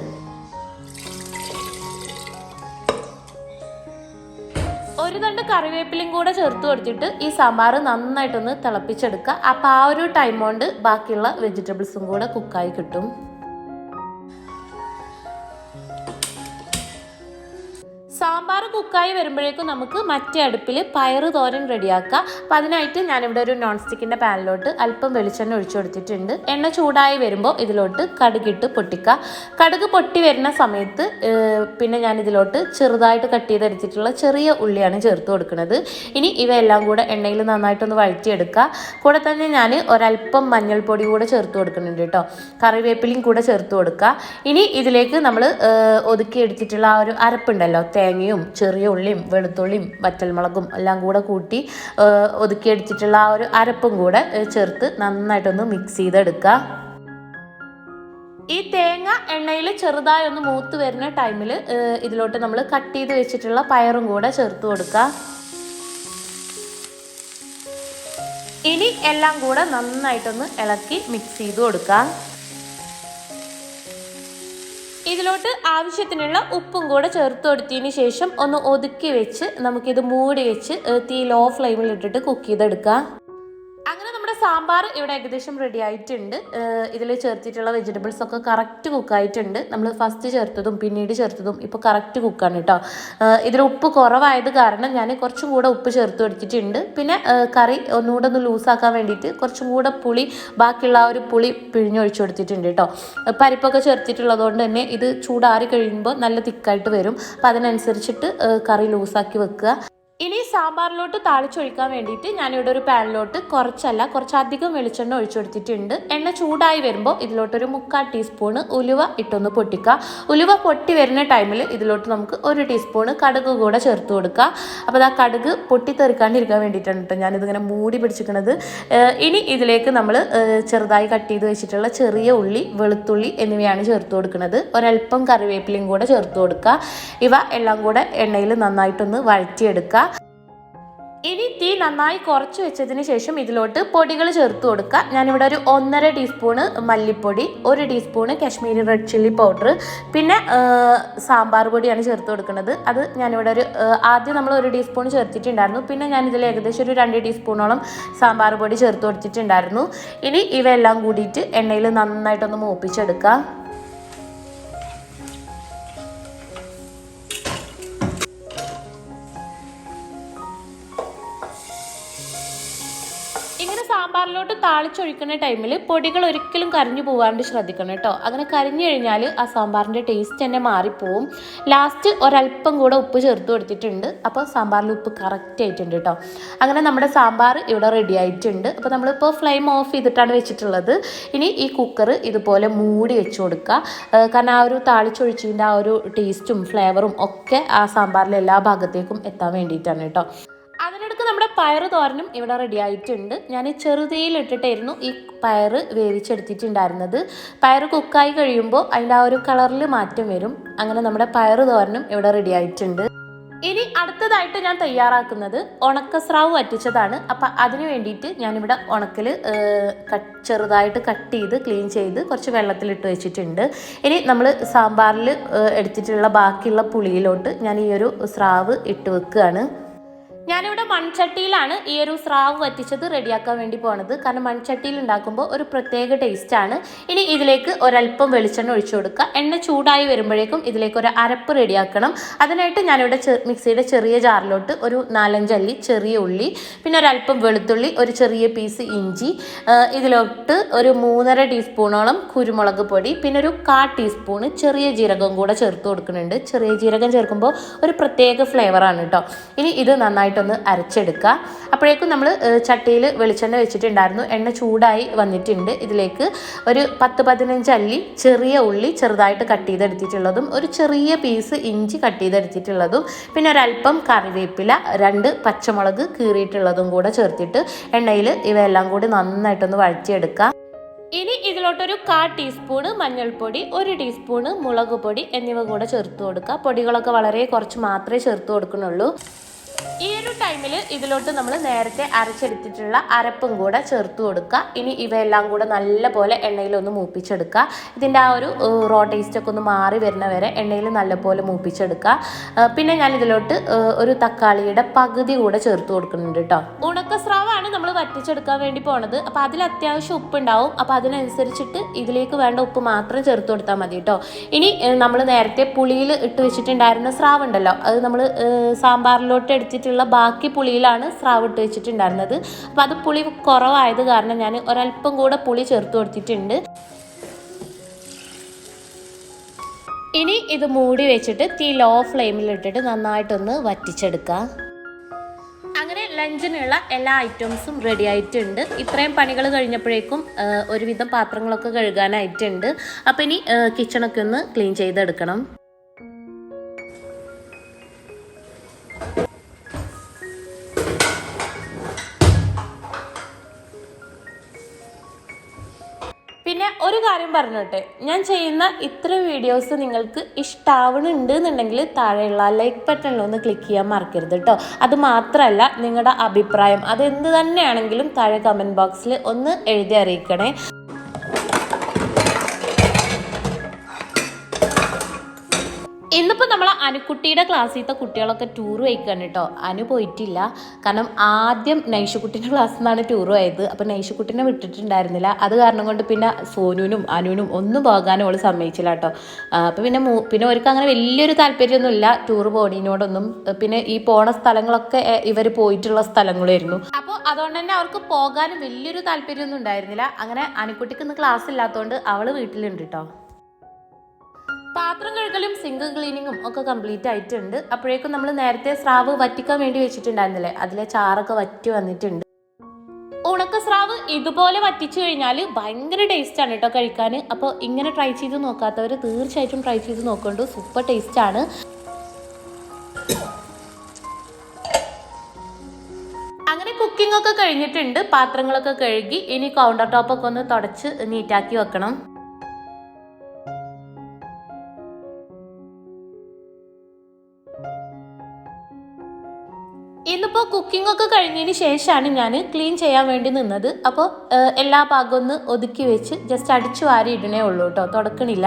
ഒരു തണ്ട് കറിവേപ്പിലയും കൂടെ ചേർത്ത് കൊടുത്തിട്ട് ഈ സാമ്പാർ നന്നായിട്ടൊന്ന് തിളപ്പിച്ചെടുക്കുക. അപ്പം ആ ഒരു ടൈം കൊണ്ട് ബാക്കിയുള്ള വെജിറ്റബിൾസും കൂടെ കുക്കായി കിട്ടും. സാമ്പാർ കുക്കായി വരുമ്പോഴേക്കും നമുക്ക് മറ്റേ അടുപ്പിൽ പയറ് തോരൻ റെഡിയാക്കാം. അപ്പം അതിനായിട്ട് ഞാനിവിടെ ഒരു നോൺ സ്റ്റിക്കിൻ്റെ പാനിലോട്ട് അല്പം വെളിച്ചെണ്ണ ഒഴിച്ചു കൊടുത്തിട്ടുണ്ട്. എണ്ണ ചൂടായി വരുമ്പോൾ ഇതിലോട്ട് കടുകിട്ട് പൊട്ടിക്കുക. കടുക് പൊട്ടി വരുന്ന സമയത്ത് പിന്നെ ഞാൻ ഇതിലോട്ട് ചെറുതായിട്ട് കട്ട് ചെയ്തെടുത്തിട്ടുള്ള ചെറിയ ഉള്ളിയാണ് ചേർത്ത് കൊടുക്കുന്നത്. ഇനി ഇവയെല്ലാം കൂടെ എണ്ണയിൽ നന്നായിട്ടൊന്ന് വഴറ്റിയെടുക്കുക. കൂടെ തന്നെ ഞാൻ ഒരല്പം മഞ്ഞൾപ്പൊടി കൂടെ ചേർത്ത് കൊടുക്കുന്നുണ്ട് കേട്ടോ. കറിവേപ്പിലയും കൂടെ ചേർത്ത് കൊടുക്കുക. ഇനി ഇതിലേക്ക് നമ്മൾ ഒതുക്കിയെടുത്തിട്ടുള്ള ആ ഒരു അരപ്പുണ്ടല്ലോ, തേങ്ങയും ചെറിയ ഉള്ളിയും വെളുത്തുള്ളിയും വറ്റൽമുളകും എല്ലാം കൂടെ കൂട്ടി ഒതുക്കിയെടുത്തിട്ടുള്ള ആ ഒരു അരപ്പും കൂടെ ചേർത്ത് നന്നായിട്ടൊന്ന് മിക്സ് ചെയ്തെടുക്കുക. ഈ തേങ്ങ എണ്ണയിൽ ചെറുതായി ഒന്ന് മൂത്ത് വരുന്ന ടൈമിൽ ഇതിലോട്ട് നമ്മൾ കട്ട് ചെയ്ത് വെച്ചിട്ടുള്ള പയറും കൂടെ ചേർത്ത് കൊടുക്കുക. ഇനി എല്ലാം കൂടെ നന്നായിട്ടൊന്ന് ഇളക്കി മിക്സ് ചെയ്ത് കൊടുക്കുക. ഇതിലോട്ട് ആവശ്യത്തിനുള്ള ഉപ്പും കൂടെ ചേർത്ത് കൊടുത്തതിന് ശേഷം ഒന്ന് ഒതുക്കി വെച്ച് നമുക്കിത് മൂടി വെച്ച് തീ ലോ ഫ്ലെയിമിൽ ഇട്ടിട്ട് കുക്ക് ചെയ്തെടുക്കാം. അങ്ങനെ നമ്മുടെ സാമ്പാർ ഇവിടെ ഏകദേശം റെഡി ആയിട്ടുണ്ട്. ഇതിൽ ചേർത്തിട്ടുള്ള വെജിറ്റബിൾസ് ഒക്കെ കറക്റ്റ് കുക്കായിട്ടുണ്ട്. നമ്മൾ ഫസ്റ്റ് ചേർത്തതും പിന്നീട് ചേർത്തതും ഇപ്പോൾ കറക്റ്റ് കുക്കാണ് കേട്ടോ. ഇതിൽ ഉപ്പ് കുറവായത് കാരണം ഞാൻ കുറച്ചും കൂടെ ഉപ്പ് ചേർത്ത് കൊടുത്തിട്ടുണ്ട്. പിന്നെ കറി ഒന്നുകൂടെ ഒന്ന് ലൂസാക്കാൻ വേണ്ടിയിട്ട് കുറച്ചും കൂടെ പുളി, ബാക്കിയുള്ള ആ ഒരു പുളി പിഴിഞ്ഞൊഴിച്ചു കൊടുത്തിട്ടുണ്ട് കേട്ടോ. പരിപ്പൊക്കെ ചേർത്തിട്ടുള്ളത് കൊണ്ട് തന്നെ ഇത് ചൂടാറി കഴിയുമ്പോൾ നല്ല തിക്കായിട്ട് വരും. അപ്പം അതിനനുസരിച്ചിട്ട് കറി ലൂസാക്കി വെക്കുക. ഇനി സാമ്പാറിലോട്ട് താളിച്ചൊഴിക്കാൻ വേണ്ടിയിട്ട് ഞാനിവിടെ ഒരു പാനിലോട്ട് കുറച്ചധികം വെളിച്ചെണ്ണ ഒഴിച്ചു കൊടുത്തിട്ടുണ്ട്. എണ്ണ ചൂടായി വരുമ്പോൾ ഇതിലോട്ടൊരു 3/4 ടീസ്പൂണ് ഉലുവ ഇട്ടൊന്ന് പൊട്ടിക്കുക. ഉലുവ പൊട്ടി വരുന്ന ടൈമിൽ ഇതിലോട്ട് നമുക്ക് 1 ടീസ്പൂണ് കടുക് കൂടെ ചേർത്ത് കൊടുക്കുക. അപ്പോൾ ആ കടുക് പൊട്ടിത്തെറിക്കാണ്ടിരിക്കാൻ വേണ്ടിയിട്ടാണ് കേട്ടോ ഞാനിതിങ്ങനെ മൂടി പിടിച്ചിരിക്കുന്നത്. ഇനി ഇതിലേക്ക് നമ്മൾ ചെറുതായി കട്ട് ചെയ്ത് വെച്ചിട്ടുള്ള ചെറിയ ഉള്ളി, വെളുത്തുള്ളി എന്നിവയാണ് ചേർത്ത് കൊടുക്കുന്നത്. ഒരല്പം കറിവേപ്പിലയും കൂടെ ചേർത്ത് കൊടുക്കുക. ഇവ എല്ലാം കൂടെ എണ്ണയിൽ നന്നായിട്ടൊന്ന് വഴറ്റിയെടുക്കുക. ഇനി തീ നന്നായി കുറച്ച് വെച്ചതിന് ശേഷം ഇതിലോട്ട് പൊടികൾ ചേർത്ത് കൊടുക്കുക. ഞാനിവിടെ ഒരു 1.5 ടീസ്പൂണ് മല്ലിപ്പൊടി, 1 teaspoon Kashmiri red chilli powder, പിന്നെ സാമ്പാർ പൊടിയാണ് ചേർത്ത് കൊടുക്കുന്നത്. അത് ഞാനിവിടെ ആദ്യം നമ്മൾ 1 ടീസ്പൂൺ ചേർത്തിട്ടുണ്ടായിരുന്നു. പിന്നെ ഞാനിതിൽ ഏകദേശം ഒരു 2 ടീസ്പൂണോളം സാമ്പാർ പൊടി ചേർത്ത് കൊടുത്തിട്ടുണ്ടായിരുന്നു. ഇനി ഇവയെല്ലാം കൂടിയിട്ട് എണ്ണയിൽ നന്നായിട്ടൊന്ന് മൂപ്പിച്ചെടുക്കുക. ഇങ്ങനെ സാമ്പാറിലോട്ട് താളിച്ചൊഴിക്കുന്ന ടൈമിൽ പൊടികൾ ഒരിക്കലും കരിഞ്ഞു പോകാണ്ട് ശ്രദ്ധിക്കണം കേട്ടോ. അങ്ങനെ കരിഞ്ഞു കഴിഞ്ഞാൽ ആ സാമ്പാറിൻ്റെ ടേസ്റ്റ് തന്നെ മാറിപ്പോവും. ലാസ്റ്റ് ഒരല്പം കൂടെ ഉപ്പ് ചേർത്ത് കൊടുത്തിട്ടുണ്ട്. അപ്പോൾ സാമ്പാറിൽ ഉപ്പ് കറക്റ്റ് ആയിട്ടുണ്ട് കേട്ടോ. അങ്ങനെ നമ്മുടെ സാമ്പാർ ഇവിടെ റെഡി ആയിട്ടുണ്ട്. അപ്പോൾ നമ്മളിപ്പോൾ ഫ്ലെയിം ഓഫ് ചെയ്തിട്ടാണ് വെച്ചിട്ടുള്ളത്. ഇനി ഈ കുക്കർ ഇതുപോലെ മൂടി വെച്ച് കൊടുക്കുക. കാരണം ആ ഒരു താളിച്ചൊഴിച്ചതിൻ്റെ ആ ഒരു ടേസ്റ്റും ഫ്ലേവറും ഒക്കെ ആ സാമ്പാറിലെ എല്ലാ ഭാഗത്തേക്കും എത്താൻ വേണ്ടിയിട്ടാണ് കേട്ടോ. അതിനിടയ്ക്ക് നമ്മുടെ പയറ് തോരനും ഇവിടെ റെഡി ആയിട്ടുണ്ട്. ഞാൻ ചെറുതീയിലിട്ടിട്ടായിരുന്നു ഈ പയറ് വേവിച്ചെടുത്തിട്ടുണ്ടായിരുന്നത്. പയറ് കുക്കായി കഴിയുമ്പോൾ അതിൻ്റെ ആ ഒരു കളറിൽ മാറ്റം വരും. അങ്ങനെ നമ്മുടെ പയറ് തോരനും ഇവിടെ റെഡി ആയിട്ടുണ്ട്. ഇനി അടുത്തതായിട്ട് ഞാൻ തയ്യാറാക്കുന്നത് ഉണക്കസ്രാവ് വറ്റിച്ചതാണ്. അപ്പം അതിന് വേണ്ടിയിട്ട് ഞാനിവിടെ ഉണക്കൽ ചെറുതായിട്ട് കട്ട് ചെയ്ത് ക്ലീൻ ചെയ്ത് കുറച്ച് വെള്ളത്തിലിട്ട് വെച്ചിട്ടുണ്ട്. ഇനി നമ്മൾ സാമ്പാറിൽ എടുത്തിട്ടുള്ള ബാക്കിയുള്ള പുളിയിലോട്ട് ഞാൻ ഈ ഒരു സ്രാവ് ഇട്ട് വെക്കുകയാണ്. ഞാനിവിടെ മൺചട്ടിയിലാണ് ഈ ഒരു സ്രാവ് വറ്റിച്ചത് റെഡിയാക്കാൻ വേണ്ടി പോണത്. കാരണം മൺചട്ടിയിൽ ഉണ്ടാക്കുമ്പോൾ ഒരു പ്രത്യേക ടേസ്റ്റാണ്. ഇനി ഇതിലേക്ക് ഒരല്പം വെളിച്ചെണ്ണ ഒഴിച്ചു കൊടുക്കുക. എണ്ണ ചൂടായി വരുമ്പോഴേക്കും ഇതിലേക്ക് ഒരു അരപ്പ് റെഡിയാക്കണം. അതിനായിട്ട് ഞാനിവിടെ മിക്സിയുടെ ചെറിയ ജാറിലോട്ട് ഒരു 4-5 അല്ലി ചെറിയ ഉള്ളി, പിന്നെ ഒരല്പം വെളുത്തുള്ളി, ഒരു ചെറിയ പീസ് ഇഞ്ചി, ഇതിലോട്ട് ഒരു 3.5 ടീസ്പൂണോളം കുരുമുളക് പൊടി, പിന്നെ ഒരു 1/4 ടീസ്പൂണ് ചെറിയ ജീരകം കൂടെ ചേർത്ത് കൊടുക്കുന്നുണ്ട്. ചെറിയ ജീരകം ചേർക്കുമ്പോൾ ഒരു പ്രത്യേക ഫ്ലേവറാണ് കേട്ടോ. ഇനി ഇത് നന്നായിട്ടൊന്ന് അരച്ചെടുക്കുക. അപ്പോഴേക്കും നമ്മൾ ചട്ടിയിൽ വെളിച്ചെണ്ണ വെച്ചിട്ടുണ്ടായിരുന്നു. എണ്ണ ചൂടായി വന്നിട്ടുണ്ട്. ഇതിലേക്ക് ഒരു 10-15 അല്ലി ചെറിയ ഉള്ളി ചെറുതായിട്ട് കട്ട് ചെയ്തെടുത്തിട്ടുള്ളതും, ഒരു ചെറിയ പീസ് ഇഞ്ചി കട്ട് ചെയ്തെടുത്തിട്ടുള്ളതും, പിന്നെ ഒരല്പം കറിവേപ്പില, 2 പച്ചമുളക് കീറിയിട്ടുള്ളതും കൂടെ ചേർത്തിട്ട് എണ്ണയിൽ ഇവയെല്ലാം കൂടി നന്നായിട്ടൊന്ന് വഴറ്റിയെടുക്കുക. ഇനി ഇതിലോട്ടൊരു 1/4 ടീസ്പൂണ് മഞ്ഞൾപ്പൊടി, 1 ടീസ്പൂണ് മുളക് പൊടി എന്നിവ കൂടെ ചേർത്ത് കൊടുക്കുക. പൊടികളൊക്കെ വളരെ കുറച്ച് മാത്രമേ ചേർത്ത് കൊടുക്കുന്നുള്ളൂ. ഈ ഒരു ടൈമിൽ ഇതിലോട്ട് നമ്മൾ നേരത്തെ അരച്ചെടുത്തിട്ടുള്ള അരപ്പും കൂടെ ചേർത്ത് കൊടുക്കുക. ഇനി ഇവയെല്ലാം കൂടെ നല്ലപോലെ എണ്ണയിലൊന്ന് മൂപ്പിച്ചെടുക്കുക. ഇതിൻ്റെ ആ ഒരു റോ ടേസ്റ്റൊക്കെ ഒന്ന് മാറി വരുന്ന വരെ എണ്ണയിൽ നല്ലപോലെ മൂപ്പിച്ചെടുക്കുക. പിന്നെ ഞാൻ ഇതിലോട്ട് ഒരു തക്കാളിയുടെ പകുതി കൂടെ ചേർത്ത് കൊടുക്കുന്നുണ്ട് കേട്ടോ. ഉണക്കസ്രാവാണ് നമ്മൾ വറ്റിച്ചെടുക്കാൻ വേണ്ടി പോണത്. അപ്പോൾ അതിൽ അത്യാവശ്യം ഉപ്പുണ്ടാവും. അപ്പോൾ അതിനനുസരിച്ചിട്ട് ഇതിലേക്ക് വേണ്ട ഉപ്പ് മാത്രം ചേർത്ത് കൊടുത്താൽ മതി കേട്ടോ. ഇനി നമ്മൾ നേരത്തെ പുളിയിൽ ഇട്ട് വെച്ചിട്ടുണ്ടായിരുന്ന സ്രാവ് ഉണ്ടല്ലോ, അത് നമ്മൾ സാമ്പാറിലോട്ട് എടുത്തിട്ടുള്ള ബാക്കി പുളിയിലാണ് സ്രാവ് ഇട്ട് വെച്ചിട്ടുണ്ടായിരുന്നത്. അപ്പോൾ അത് പുളി കുറവായത് കാരണം ഞാൻ ഒരല്പം കൂടെ പുളി ചേർത്ത് കൊടുത്തിട്ടുണ്ട്. ഇനി ഇത് മൂടി വെച്ചിട്ട് തീ ലോ ഫ്ലെയിമിലിട്ടിട്ട് നന്നായിട്ടൊന്ന് വറ്റിച്ചെടുക്കുക. അങ്ങനെ ലഞ്ചിനുള്ള എല്ലാ ഐറ്റംസും റെഡി ആയിട്ടുണ്ട്. ഇത്രയും പണികൾ കഴിഞ്ഞപ്പോഴേക്കും ഒരുവിധം പാത്രങ്ങളൊക്കെ കഴുകാനായിട്ടുണ്ട്. അപ്പോൾ ഇനി കിച്ചണൊക്കെ ഒന്ന് ക്ലീൻ ചെയ്തെടുക്കണം. പിന്നെ ഒരു കാര്യം പറഞ്ഞോട്ടെ, ഞാൻ ചെയ്യുന്ന ഇത്ര വീഡിയോസ് നിങ്ങൾക്ക് ഇഷ്ടമാവുന്നുണ്ട് എന്നുണ്ടെങ്കിൽ താഴെയുള്ള ലൈക്ക് ബട്ടണിലൊന്ന് ക്ലിക്ക് ചെയ്യാൻ മറക്കരുത് കേട്ടോ. അത് മാത്രമല്ല, നിങ്ങളുടെ അഭിപ്രായം അതെന്ത് തന്നെയാണെങ്കിലും താഴെ കമൻറ്റ് ബോക്സിൽ ഒന്ന് എഴുതി അറിയിക്കണേ. ഇന്നിപ്പോൾ നമ്മൾ അനുക്കുട്ടിയുടെ ക്ലാസ്സിലത്തെ കുട്ടികളൊക്കെ ടൂർ പോയിക്കാണ് കേട്ടോ. അനു പോയിട്ടില്ല. കാരണം ആദ്യം നൈഷുക്കുട്ടിൻ്റെ ക്ലാസ്സിൽ നിന്നാണ് ടൂർ പോയത്. അപ്പോൾ നൈഷുക്കുട്ടിനെ വിട്ടിട്ടുണ്ടായിരുന്നില്ല. അത് കാരണം കൊണ്ട് പിന്നെ സോനുവിനും അനുവിനും ഒന്നും പോകാനും അവൾ സമ്മതിച്ചില്ല കേട്ടോ. അപ്പോൾ പിന്നെ അവർക്ക് അങ്ങനെ വലിയൊരു താല്പര്യമൊന്നുമില്ല ടൂർ പോണതിനോടൊന്നും. പിന്നെ ഈ പോണ സ്ഥലങ്ങളൊക്കെ ഇവർ പോയിട്ടുള്ള സ്ഥലങ്ങളായിരുന്നു. അപ്പോൾ അതുകൊണ്ട് തന്നെ അവർക്ക് പോകാനും വലിയൊരു താല്പര്യമൊന്നും ഉണ്ടായിരുന്നില്ല. അങ്ങനെ അനുക്കുട്ടിക്ക് ഇന്ന് ക്ലാസ് ഇല്ലാത്തതുകൊണ്ട് അവൾ വീട്ടിലുണ്ട് കേട്ടോ. പാത്രം കഴുകലും സിങ്ക് ക്ലീനിങ്ങും ഒക്കെ കംപ്ലീറ്റ് ആയിട്ടുണ്ട്. അപ്പോഴേക്കും നമ്മൾ നേരത്തെ സ്രാവ് വറ്റിക്കാൻ വേണ്ടി വെച്ചിട്ടുണ്ടായിരുന്നില്ലേ, അതിലെ ചാറൊക്കെ വറ്റി വന്നിട്ടുണ്ട്. ഉണക്ക സ്രാവ് ഇതുപോലെ വറ്റിച്ചു കഴിഞ്ഞാൽ ഭയങ്കര ടേസ്റ്റാണ് കേട്ടോ കഴിക്കാൻ. അപ്പോൾ ഇങ്ങനെ ട്രൈ ചെയ്ത് നോക്കാത്തവർ തീർച്ചയായിട്ടും ട്രൈ ചെയ്ത് നോക്കണ്ടു. സൂപ്പർ ടേസ്റ്റാണ്. അങ്ങനെ കുക്കിംഗ് ഒക്കെ കഴിഞ്ഞിട്ടുണ്ട്. പാത്രങ്ങളൊക്കെ കഴുകി ഇനി കൗണ്ടർ ടോപ്പൊക്കെ ഒന്ന് തുടച്ച് നീറ്റാക്കി വെക്കണം. ഇന്നിപ്പോൾ കുക്കിംഗ് ഒക്കെ കഴിഞ്ഞതിന് ശേഷമാണ് ഞാൻ ക്ലീൻ ചെയ്യാൻ വേണ്ടി നിന്നത്. അപ്പോൾ എല്ലാ ഭാഗവും ഒന്ന് ഒതുക്കി വെച്ച് ജസ്റ്റ് അടിച്ചു വാരി ഇടണേ ഉള്ളൂ കേട്ടോ, തുടക്കണില്ല.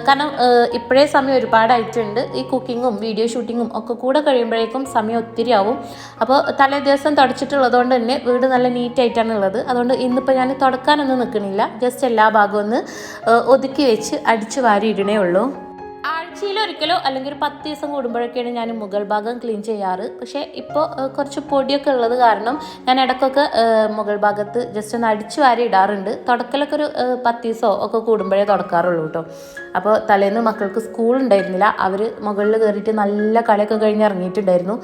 കാരണം ഇപ്പോഴേ സമയം ഒരുപാടായിട്ടുണ്ട്. ഈ കുക്കിങ്ങും വീഡിയോ ഷൂട്ടിങ്ങും ഒക്കെ കൂടെ കഴിയുമ്പോഴേക്കും സമയം ഒത്തിരി ആവും. അപ്പോൾ തലേ ദിവസം തുടച്ചിട്ടുള്ളത് കൊണ്ട് തന്നെ വീട് നല്ല നീറ്റായിട്ടാണ് ഉള്ളത്. അതുകൊണ്ട് ഇന്നിപ്പോൾ ഞാൻ തുടക്കാനൊന്നും നിൽക്കണില്ല. ജസ്റ്റ് എല്ലാ ഭാഗവും ഒന്ന് ഒതുക്കി വെച്ച് അടിച്ചു വാരി ഇടണേ ഉള്ളൂ. ആഴ്ചയിലൊരിക്കലോ അല്ലെങ്കിൽ ഒരു 10 ദിവസം കൂടുമ്പോഴൊക്കെയാണ് ഞാൻ മുകൾ ഭാഗം ക്ലീൻ ചെയ്യാറ്. പക്ഷേ ഇപ്പോൾ കുറച്ച് പൊടിയൊക്കെ ഉള്ളത് കാരണം ഞാൻ ഇടയ്ക്കൊക്കെ മുകൾ ഭാഗത്ത് ജസ്റ്റ് ഒന്ന് അടിച്ചു വാരി ഇടാറുണ്ട്. തുടക്കലൊക്കെ ഒരു 10 ദിവസമോ ഒക്കെ കൂടുമ്പോഴേ തുടക്കാറുള്ളൂ കേട്ടോ. അപ്പോൾ തലേന്ന് മക്കൾക്ക് സ്കൂൾ ഉണ്ടായിരുന്നില്ല. അവർ മുകളിൽ കയറിയിട്ട് നല്ല കളിയൊക്കെ കഴിഞ്ഞ് ഇറങ്ങിയിട്ടുണ്ടായിരുന്നു.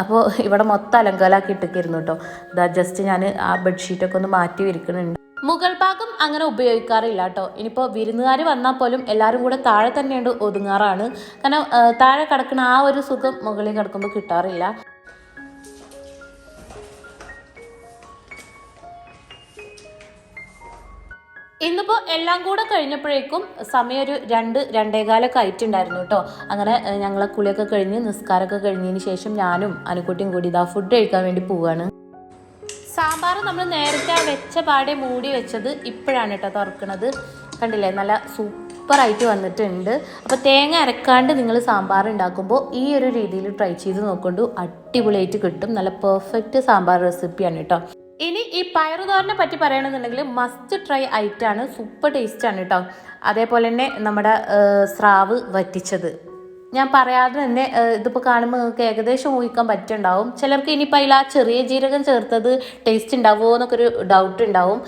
അപ്പോൾ ഇവിടെ മൊത്തം അലങ്കോലാക്കി ഇട്ടിരിക്കുന്നു കേട്ടോ. ഇതാ ജസ്റ്റ് ഞാൻ ആ ബെഡ്ഷീറ്റൊക്കെ ഒന്ന് മാറ്റി വിരിക്കുന്നുണ്ട്. മുകൾ ഭാഗം അങ്ങനെ ഉപയോഗിക്കാറില്ല കേട്ടോ. ഇനിയിപ്പോൾ വിരുന്നുകാർ വന്നാൽ പോലും എല്ലാവരും കൂടെ താഴെ തന്നെയുണ്ട് ഒതുങ്ങാറാണ്. കാരണം താഴെ കിടക്കുന്ന ആ ഒരു സുഖം മുകളിൽ കിടക്കുമ്പോൾ കിട്ടാറില്ല. ഇന്നിപ്പോൾ എല്ലാം കൂടെ കഴിഞ്ഞപ്പോഴേക്കും സമയം ഒരു 2-2:15 ആയിട്ടുണ്ടായിരുന്നു കേട്ടോ. അങ്ങനെ ഞങ്ങളെ കുളിയൊക്കെ കഴിഞ്ഞ് നിസ്കാരമൊക്കെ കഴിഞ്ഞതിന് ശേഷം ഞാനും അനുക്കുട്ടിയും കൂടി ഇതാ ഫുഡ് കഴിക്കാൻ വേണ്ടി പോവുകയാണ്. സാമ്പാർ നമ്മൾ നേരത്തെ ആ വെച്ച പാടെ മൂടി വെച്ചത് ഇപ്പോഴാണ് കേട്ടോ തുറക്കണത്. കണ്ടില്ലേ, നല്ല സൂപ്പർ സൂപ്പറായിട്ട് വന്നിട്ടുണ്ട്. അപ്പോൾ തേങ്ങ അരക്കാണ്ട് നിങ്ങൾ സാമ്പാർ ഉണ്ടാക്കുമ്പോൾ ഈ ഒരു രീതിയിൽ ട്രൈ ചെയ്ത് നോക്കൊണ്ടു, അടിപൊളിയായിട്ട് കിട്ടും. നല്ല പെർഫെക്റ്റ് സാമ്പാർ റെസിപ്പിയാണ് കേട്ടോ. ഇനി ഈ പയറുതോരനെ പറ്റി പറയുകയാണെന്നുണ്ടെങ്കിൽ മസ്റ്റ് ട്രൈ ഐറ്റാണ്, സൂപ്പർ ടേസ്റ്റാണ് കേട്ടോ. അതേപോലെ തന്നെ നമ്മുടെ സ്രാവ് വറ്റിച്ചത് ഞാൻ പറയാതെ തന്നെ ഇതിപ്പോൾ കാണുമ്പോൾ നിങ്ങൾക്ക് ഏകദേശം ഊഹിക്കാൻ പറ്റുന്നുണ്ടാവും. ചിലർക്ക് ഇനിയിപ്പോൾ അതിൽ ആ ചെറിയ ജീരകം ചേർത്തത് ടേസ്റ്റ് ഉണ്ടാവുമോ എന്നൊക്കെ ഒരു ഡൗട്ട് ഉണ്ടാവും.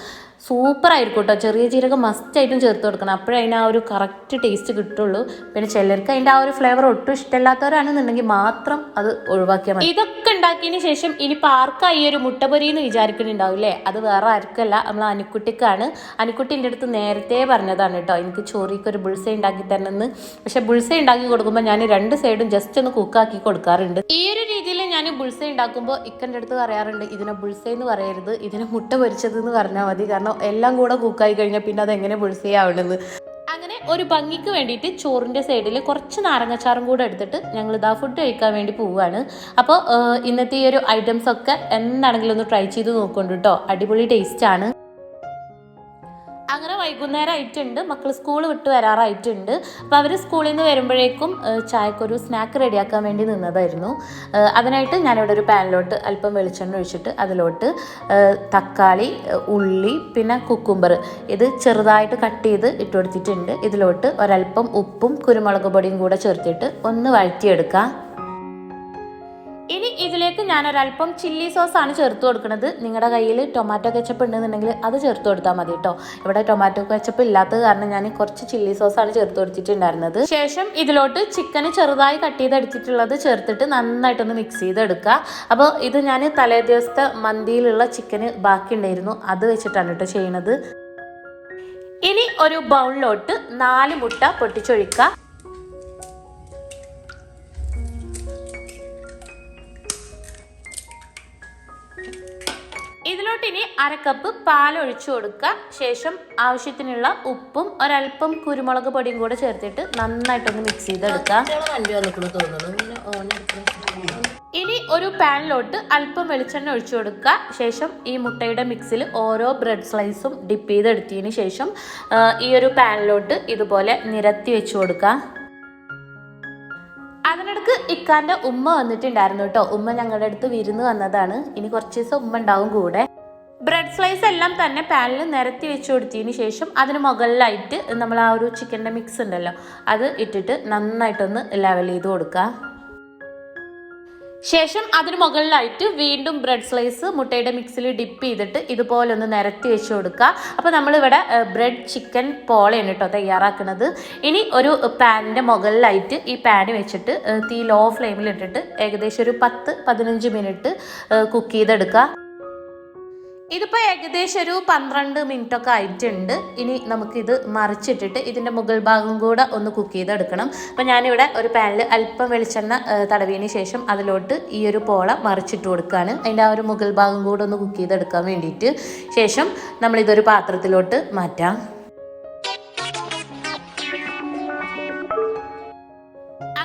സൂപ്പറായിരിക്കും കേട്ടോ. ചെറിയ ജീരകം മസ്റ്റായിട്ടും ചേർത്ത് കൊടുക്കണം, അപ്പോഴേ അതിന് ആ ഒരു കറക്റ്റ് ടേസ്റ്റ് കിട്ടുള്ളൂ. പിന്നെ ചിലർക്ക് അതിൻ്റെ ആ ഒരു ഫ്ലേവർ ഒട്ടും ഇഷ്ടമില്ലാത്തവരാണെന്നുണ്ടെങ്കിൽ മാത്രം അത് ഒഴിവാക്കിയാൽ മതി. ഇതൊക്കെ ഉണ്ടാക്കിയതിന് ശേഷം ഇനിയിപ്പോൾ ആർക്കാ ഈ ഒരു മുട്ടപ്പൊരി എന്ന് വിചാരിക്കുന്നുണ്ടാവില്ലേ? അത് വേറെ ആർക്കല്ല, നമ്മൾ അനുക്കുട്ടിക്കാണ്. അനുക്കുട്ടിൻ്റെ അടുത്ത് നേരത്തെ പറഞ്ഞതാണ് കേട്ടോ, എനിക്ക് ചോറിക്ക് ഒരു ബുൾസൈ ഉണ്ടാക്കി തരണമെന്ന്. പക്ഷേ ബുൾസൈ ഉണ്ടാക്കി കൊടുക്കുമ്പോൾ ഞാൻ 2 സൈഡും ജസ്റ്റ് ഒന്ന് കുക്കാക്കി കൊടുക്കാറുണ്ട്. ഈ ഒരു രീതിയിൽ ഞാൻ ബുൾസൈ ഉണ്ടാക്കുമ്പോൾ ഇക്കൻ്റെ അടുത്ത് പറയാറുണ്ട്, ഇതിനെ ബുൾസൈ എന്ന് പറയരുത്, ഇതിനെ മുട്ട പൊരിച്ചത് എന്ന് പറഞ്ഞാൽ മതി. കാരണം എല്ലാം കൂടെ കുക്കായി കഴിഞ്ഞാൽ പിന്നെ അതെങ്ങനെ ബുൾസൈ ആവണമെന്ന്. അങ്ങനെ ഒരു ഭംഗിക്ക് വേണ്ടിയിട്ട് ചോറിൻ്റെ സൈഡിൽ കുറച്ച് നാരങ്ങച്ചാറും കൂടെ എടുത്തിട്ട് ഞങ്ങൾ ഇതാ ഫുഡ് കഴിക്കാൻ വേണ്ടി പോവുകയാണ്. അപ്പോൾ ഇന്നത്തെ ഈ ഒരു ഐറ്റംസ് ഒക്കെ എന്താണെങ്കിലും ഒന്ന് ട്രൈ ചെയ്ത് നോക്കുന്നുണ്ട് കേട്ടോ, അടിപൊളി ടേസ്റ്റാണ്. അങ്ങനെ വൈകുന്നേരം ആയിട്ടുണ്ട്, മക്കൾ സ്കൂൾ വിട്ട് വരാറായിട്ടുണ്ട്. അപ്പോൾ അവർ സ്കൂളിൽ നിന്ന് വരുമ്പോഴേക്കും ചായക്കൊരു സ്നാക്ക് റെഡിയാക്കാൻ വേണ്ടി നിന്നതായിരുന്നു. അതിനായിട്ട് ഞാനിവിടെ ഒരു പാനിലോട്ട് അല്പം വെളിച്ചെണ്ണ ഒഴിച്ചിട്ട് അതിലോട്ട് തക്കാളി, ഉള്ളി, പിന്നെ കുക്കുംബർ ഇത് ചെറുതായിട്ട് കട്ട് ചെയ്ത് ഇട്ട് കൊടുത്തിട്ടുണ്ട്. ഇതിലോട്ട് ഒരല്പം ഉപ്പും കുരുമുളക് പൊടിയും കൂടെ ചേർത്തിട്ട് ഒന്ന് വഴറ്റിയെടുക്കാം. ഇനി ഇതിലേക്ക് ഞാനൊരല്പം ചില്ലി സോസാണ് ചേർത്ത് കൊടുക്കുന്നത്. നിങ്ങളുടെ കയ്യിൽ ടൊമാറ്റോ കെച്ചപ്പ് ഉണ്ടെന്നുണ്ടെങ്കിൽ അത് ചേർത്ത് കൊടുത്താൽ മതി കേട്ടോ. ഇവിടെ ടൊമാറ്റോ കെച്ചപ്പ് ഇല്ലാത്തത് കാരണം ഞാൻ കുറച്ച് ചില്ലി സോസാണ് ചേർത്ത് കൊടുത്തിട്ടുണ്ടായിരുന്നത്. ശേഷം ഇതിലോട്ട് ചിക്കന് ചെറുതായി കട്ട് ചെയ്തെടുത്തിട്ടുള്ളത് ചേർത്തിട്ട് നന്നായിട്ടൊന്ന് മിക്സ് ചെയ്തെടുക്കുക. അപ്പോൾ ഇത് ഞാൻ തലേ ദിവസത്തെ മന്തിയിലുള്ള ചിക്കന് ബാക്കി ഉണ്ടായിരുന്നു, അത് വെച്ചിട്ടാണ് കേട്ടോ ചെയ്യുന്നത്. ഇനി ഒരു ബൗളിലോട്ട് 4 മുട്ട പൊട്ടിച്ചൊഴിക്കുക. ഇതിലോട്ടിനി 1/2 കപ്പ് പാൽ ഒഴിച്ചു കൊടുക്കുക. ശേഷം ആവശ്യത്തിനുള്ള ഉപ്പും ഒരല്പം കുരുമുളക് പൊടിയും കൂടെ ചേർത്തിട്ട് നന്നായിട്ടൊന്ന് മിക്സ് ചെയ്തെടുക്കുക. ഇനി ഒരു പാനിലോട്ട് അല്പം വെളിച്ചെണ്ണ ഒഴിച്ചു കൊടുക്കുക. ശേഷം ഈ മുട്ടയുടെ മിക്സിൽ ഓരോ ബ്രെഡ് സ്ലൈസും ഡിപ്പ് ചെയ്തെടുത്തതിന് ശേഷം ഈ ഒരു പാനിലോട്ട് ഇതുപോലെ നിരത്തി വെച്ച് കൊടുക്കുക. അതിനിടക്ക് ഇക്കാൻ്റെ ഉമ്മ വന്നിട്ടുണ്ടായിരുന്നു കേട്ടോ. ഉമ്മ ഞങ്ങളുടെ അടുത്ത് വിരുന്ന് വന്നതാണ്. ഇനി കുറച്ച് ദിവസം ഉമ്മ ഉണ്ടാവും കൂടെ. ബ്രെഡ് സ്ലൈസ് എല്ലാം തന്നെ പാനിൽ നിരത്തി വെച്ച് കൊടുത്തതിന് ശേഷം അതിന് മുകളിലായിട്ട് നമ്മൾ ആ ഒരു ചിക്കൻ്റെ മിക്സ് ഉണ്ടല്ലോ അത് ഇട്ടിട്ട് നന്നായിട്ടൊന്ന് ലെവൽ ചെയ്ത് കൊടുക്കുക. ശേഷം അതിന് മുകളിലായിട്ട് വീണ്ടും ബ്രെഡ് സ്ലൈസ് മുട്ടയുടെ മിക്സിൽ ഡിപ്പ് ചെയ്തിട്ട് ഇതുപോലെ ഒന്ന് നിരത്തി വെച്ച് കൊടുക്കുക. അപ്പോൾ നമ്മളിവിടെ ബ്രെഡ് ചിക്കൻ പോളയാണ് കേട്ടോ തയ്യാറാക്കുന്നത്. ഇനി ഒരു പാനിൻ്റെ മുകളിലായിട്ട് ഈ പാന് വെച്ചിട്ട് തീ ലോ ഫ്ലെയിമിൽ ഇട്ടിട്ട് ഏകദേശം ഒരു 10-15 മിനിറ്റ് കുക്ക് ചെയ്തെടുക്കുക. ഇതിപ്പോൾ ഏകദേശം ഒരു 12 മിനിറ്റൊക്കെ ആയിട്ടുണ്ട്. ഇനി നമുക്കിത് മറിച്ചിട്ടിട്ട് ഇതിൻ്റെ മുകൾ ഭാഗം കൂടെ ഒന്ന് കുക്ക് ചെയ്തെടുക്കണം. അപ്പോൾ ഞാനിവിടെ ഒരു പാനിൽ അല്പം വെളിച്ചെണ്ണ തടവിയതിന് ശേഷം അതിലോട്ട് ഈ ഒരു പോള മറിച്ചിട്ട് കൊടുക്കുകയാണ്. അതിൻ്റെ ആ ഒരു മുകൾ ഭാഗം കൂടെ ഒന്ന് കുക്ക് ചെയ്തെടുക്കാൻ വേണ്ടിയിട്ട്. ശേഷം നമ്മളിതൊരു പാത്രത്തിലോട്ട് മാറ്റാം.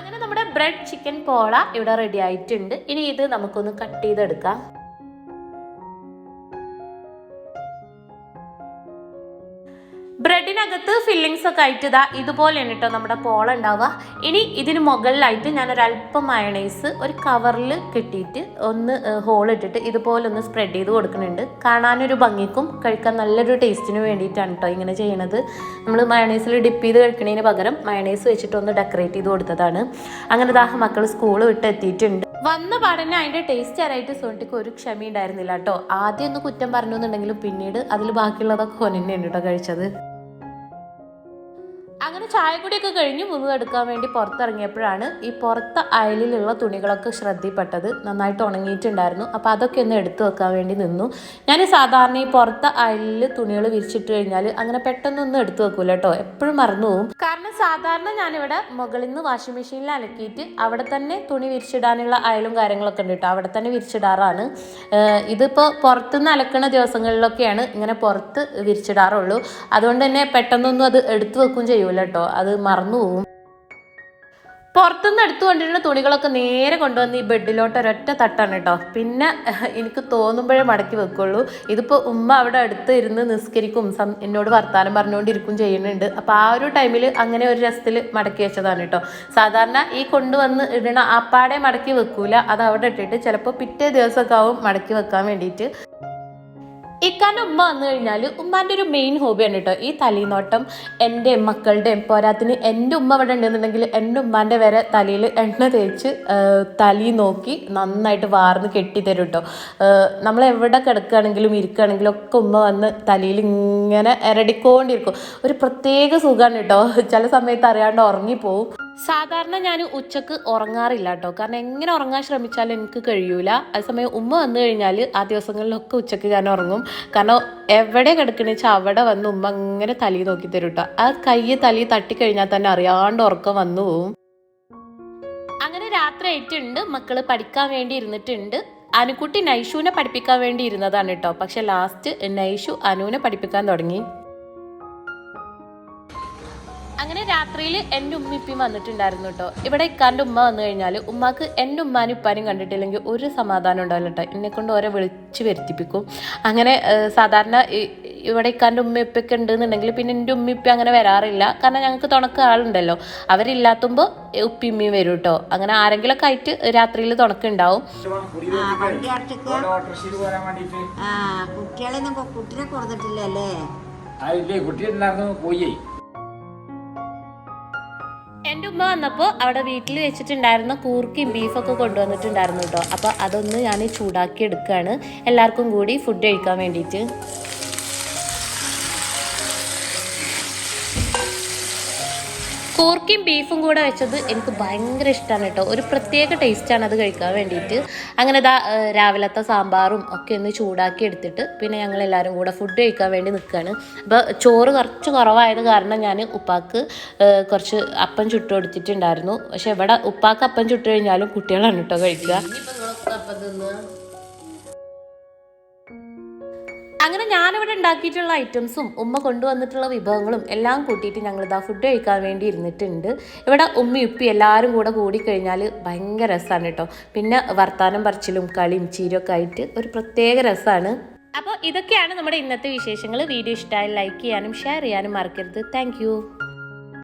അങ്ങനെ നമ്മുടെ ബ്രെഡ് ചിക്കൻ പോള ഇവിടെ റെഡി ആയിട്ടുണ്ട്. ഇനി ഇത് നമുക്കൊന്ന് കട്ട് ചെയ്തെടുക്കാം. ബ്രെഡിനകത്ത് ഫില്ലിങ്സ് ഒക്കെ ആയിട്ട് ഇതാ ഇതുപോലെയാണ് കേട്ടോ നമ്മുടെ പോള ഉണ്ടാവുക. ഇനി ഇതിന് മുകളിലായിട്ട് ഞാനൊരല്പം മയണൈസ് ഒരു കവറിൽ കെട്ടിയിട്ട് ഒന്ന് ഹോൾ ഇട്ടിട്ട് ഇതുപോലെ ഒന്ന് സ്പ്രെഡ് ചെയ്ത് കൊടുക്കുന്നുണ്ട്. കാണാനൊരു ഭംഗിക്കും കഴിക്കാൻ നല്ലൊരു ടേസ്റ്റിന് വേണ്ടിയിട്ടാണ് കേട്ടോ ഇങ്ങനെ ചെയ്യണത്. നമ്മൾ മയണൈസിൽ ഡിപ്പ് ചെയ്ത് കഴിക്കുന്നതിന് പകരം മയണൈസ് വെച്ചിട്ട് ഒന്ന് ഡെക്കറേറ്റ് ചെയ്ത് കൊടുത്തതാണ്. അങ്ങനെ ദാ മക്കൾ സ്കൂൾ വിട്ട് എത്തിയിട്ടുണ്ട്. വന്ന പാടന്നെ അതിൻ്റെ ടേസ്റ്റ് ആരായിട്ട് സോണിക്ക് ഒരു ക്ഷമ ഉണ്ടായിരുന്നില്ല കേട്ടോ. ആദ്യം ഒന്ന് കുറ്റം പറഞ്ഞു എന്നുണ്ടെങ്കിലും പിന്നീട് അതിൽ ബാക്കിയുള്ളതൊക്കെ ഓനെന്നെയാണ് കേട്ടോ കഴിച്ചത്. അങ്ങനെ ചായക്കുടിയൊക്കെ കഴിഞ്ഞ് മുതുകെടുക്കാൻ വേണ്ടി പുറത്തിറങ്ങിയപ്പോഴാണ് ഈ പുറത്ത് അയലിലുള്ള തുണികളൊക്കെ ശ്രദ്ധയിൽപ്പെട്ടത്. നന്നായിട്ട് ഉണങ്ങിയിട്ടുണ്ടായിരുന്നു. അപ്പോൾ അതൊക്കെ ഒന്ന് എടുത്തു വെക്കാൻ വേണ്ടി നിന്നു. ഞാൻ സാധാരണ ഈ പുറത്ത് അയലിൽ തുണികൾ വിരിച്ചിട്ട് കഴിഞ്ഞാൽ അങ്ങനെ പെട്ടെന്നൊന്നും എടുത്തു വെക്കൂല കേട്ടോ, എപ്പോഴും മറന്നു പോകും. കാരണം സാധാരണ ഞാനിവിടെ മുകളിൽ നിന്ന് വാഷിംഗ് മെഷീനിൽ അലക്കിയിട്ട് അവിടെ തന്നെ തുണി വിരിച്ചിടാനുള്ള അയലും കാര്യങ്ങളൊക്കെ ഉണ്ട് കേട്ടോ, അവിടെ തന്നെ വിരിച്ചിടാറാണ്. ഇതിപ്പോൾ പുറത്തുനിന്ന് അലക്കണ ദിവസങ്ങളിലൊക്കെയാണ് ഇങ്ങനെ പുറത്ത് വിരിച്ചിടാറുള്ളൂ. അതുകൊണ്ട് തന്നെ പെട്ടെന്നൊന്നും അത് എടുത്തു വെക്കും ചെയ്യൂല കേട്ടോ, അത് മറന്നു പോകും. പുറത്തുനിന്ന് എടുത്തു കൊണ്ടിരുന്ന തുണികളൊക്കെ നേരെ കൊണ്ടുവന്ന് ഈ ബെഡിലോട്ട് ഒരൊറ്റ തട്ടാണ് കേട്ടോ. പിന്നെ എനിക്ക് തോന്നുമ്പോഴേ മടക്കി വെക്കുള്ളൂ. ഇതിപ്പോൾ ഉമ്മ അവിടെ അടുത്ത് ഇരുന്ന് നിസ്കരിക്കും, എന്നോട് വർത്താനം പറഞ്ഞുകൊണ്ടിരിക്കും ചെയ്യുന്നുണ്ട്. അപ്പോൾ ആ ഒരു ടൈമിൽ അങ്ങനെ ഒരു രസത്തിൽ മടക്കി വെച്ചതാണ് കേട്ടോ. സാധാരണ ഈ കൊണ്ടുവന്ന് ഇടണ അപ്പാടെ മടക്കി വെക്കൂല, അത് അവിടെ ഇട്ടിട്ട് ചിലപ്പോൾ പിറ്റേ ദിവസമൊക്കെ ആവും മടക്കി വെക്കാൻ വേണ്ടിയിട്ട്. ഇക്കാൻ്റെ ഉമ്മ വന്നു കഴിഞ്ഞാൽ ഉമ്മാൻ്റെ ഒരു മെയിൻ ഹോബിയാണ് കേട്ടോ ഈ തലീനോട്ടം. എൻ്റെ മക്കളുടെയും പോരാത്തിന് എൻ്റെ ഉമ്മ ഇവിടെ ഉണ്ടെന്നുണ്ടെങ്കിൽ എൻ്റെ ഉമ്മാൻ്റെ വരെ തലയിൽ എണ്ണ തേച്ച് തലി നോക്കി നന്നായിട്ട് വാർന്ന് കെട്ടിത്തരും കേട്ടോ. നമ്മൾ എവിടെ കിടക്കുകയാണെങ്കിലും ഇരിക്കുകയാണെങ്കിലും ഒക്കെ ഉമ്മ വന്ന് തലയിൽ ഇങ്ങനെ ഇരടിക്കൊണ്ടിരിക്കും. ഒരു പ്രത്യേക സുഖമാണ് കേട്ടോ. ചില സമയത്ത് അറിയാണ്ട് ഉറങ്ങിപ്പോവും. സാധാരണ ഞാൻ ഉച്ചക്ക് ഉറങ്ങാറില്ല കേട്ടോ, കാരണം എങ്ങനെ ഉറങ്ങാൻ ശ്രമിച്ചാലും എനിക്ക് കഴിയൂല. അതേസമയം ഉമ്മ വന്നു കഴിഞ്ഞാൽ ആ ദിവസങ്ങളിലൊക്കെ ഉച്ചക്ക് ഞാൻ ഉറങ്ങും. കാരണം എവിടെ കിടക്കണെന്ന് വെച്ചാൽ അവിടെ വന്ന് ഉമ്മ അങ്ങനെ തലി നോക്കി തരും കേട്ടോ. ആ കൈ തലി തട്ടിക്കഴിഞ്ഞാൽ തന്നെ അറിയാണ്ട് ഉറക്കം വന്നു പോവും. അങ്ങനെ രാത്രി ആയിട്ടുണ്ട്, മക്കള് പഠിക്കാൻ വേണ്ടി ഇരുന്നിട്ടുണ്ട്. അനുക്കുട്ടി നൈഷുവിനെ പഠിപ്പിക്കാൻ വേണ്ടി ഇരുന്നതാണ് കേട്ടോ. പക്ഷെ ലാസ്റ്റ് നൈഷു അനുവിനെ പഠിപ്പിക്കാൻ തുടങ്ങി. അങ്ങനെ രാത്രിയിൽ എൻ്റെ ഉമ്മിപ്പിയും വന്നിട്ടുണ്ടായിരുന്നു കേട്ടോ. ഇവിടെ ഇക്കാൻ്റെ ഉമ്മ വന്നു കഴിഞ്ഞാൽ ഉമ്മാക്ക് എൻ്റെ ഉമ്മാനും ഉപ്പാനും കണ്ടിട്ടില്ലെങ്കിൽ ഒരു സമാധാനം ഉണ്ടാവില്ല കേട്ടോ. എന്നെക്കൊണ്ട് ഓരോ വിളിച്ച് വരുത്തിപ്പിക്കും. അങ്ങനെ സാധാരണ ഇവിടെ ഇക്കാൻ്റെ ഉമ്മയിപ്പൊക്കെ ഉണ്ടെന്നുണ്ടെങ്കിൽ പിന്നെ എൻ്റെ ഉമ്മിപ്പി അങ്ങനെ വരാറില്ല. കാരണം ഞങ്ങൾക്ക് തുണക്ക ആളുണ്ടല്ലോ, അവരില്ലാത്തുമ്പോൾ ഉപ്പിമ്മയും വരും കേട്ടോ. അങ്ങനെ ആരെങ്കിലുമൊക്കെ ആയിട്ട് രാത്രിയിൽ തുണക്കുണ്ടാവും. കുട്ടിനെ കൊടുത്തിട്ടില്ലല്ലേ? എൻ്റെ ഉമ്മ വന്നപ്പോൾ അവിടെ വീട്ടിൽ വെച്ചിട്ടുണ്ടായിരുന്ന കൂർക്കയും ബീഫൊക്കെ കൊണ്ടുവന്നിട്ടുണ്ടായിരുന്നു കേട്ടോ. അപ്പോൾ അതൊന്ന് ഞാൻ ചൂടാക്കി എടുക്കുകയാണ് എല്ലാവർക്കും കൂടി ഫുഡ് കഴിക്കാൻ വേണ്ടിയിട്ട്. കൂർക്കയും ബീഫും കൂടെ വെച്ചത് എനിക്ക് ഭയങ്കര ഇഷ്ടമാണ് കേട്ടോ. ഒരു പ്രത്യേക ടേസ്റ്റാണ് അത് കഴിക്കാൻ വേണ്ടിയിട്ട്. അങ്ങനെ രാവിലത്തെ സാമ്പാറും ഒക്കെ ഒന്ന് ചൂടാക്കി എടുത്തിട്ട് പിന്നെ ഞങ്ങൾ എല്ലാവരും കൂടെ ഫുഡ് കഴിക്കാൻ വേണ്ടി നിൽക്കുകയാണ്. അപ്പോൾ ചോറ് കുറച്ച് കുറവായത് കാരണം ഞാൻ ഉപ്പാക്ക് കുറച്ച് അപ്പം ചുട്ട് കൊടുത്തിട്ടുണ്ടായിരുന്നു. പക്ഷെ ഇവിടെ ഉപ്പാക്ക് അപ്പം ചുട്ട് കഴിഞ്ഞാലും കുട്ടികളാണ് കേട്ടോ കഴിക്കുക. അങ്ങനെ ഞാനിവിടെ ഉണ്ടാക്കിയിട്ടുള്ള ഐറ്റംസും ഉമ്മ കൊണ്ടുവന്നിട്ടുള്ള വിഭവങ്ങളും എല്ലാം കൂട്ടിയിട്ട് ഞങ്ങളിതാ ഫുഡ് കഴിക്കാൻ വേണ്ടി ഇരുന്നിട്ടുണ്ട്. ഇവിടെ ഉമ്മയും ഉപ്പി എല്ലാവരും കൂടെ കൂടിക്കഴിഞ്ഞാൽ ഭയങ്കര രസമാണ് കേട്ടോ. പിന്നെ വർത്താനം പറച്ചിലും കളിയും ചീരൊക്കെ ആയിട്ട് ഒരു പ്രത്യേക രസമാണ്. അപ്പോൾ ഇതൊക്കെയാണ് നമ്മുടെ ഇന്നത്തെ വിശേഷങ്ങൾ. വീഡിയോ ഇഷ്ടമായി ലൈക്ക് ചെയ്യാനും ഷെയർ ചെയ്യാനും മറക്കരുത്. താങ്ക്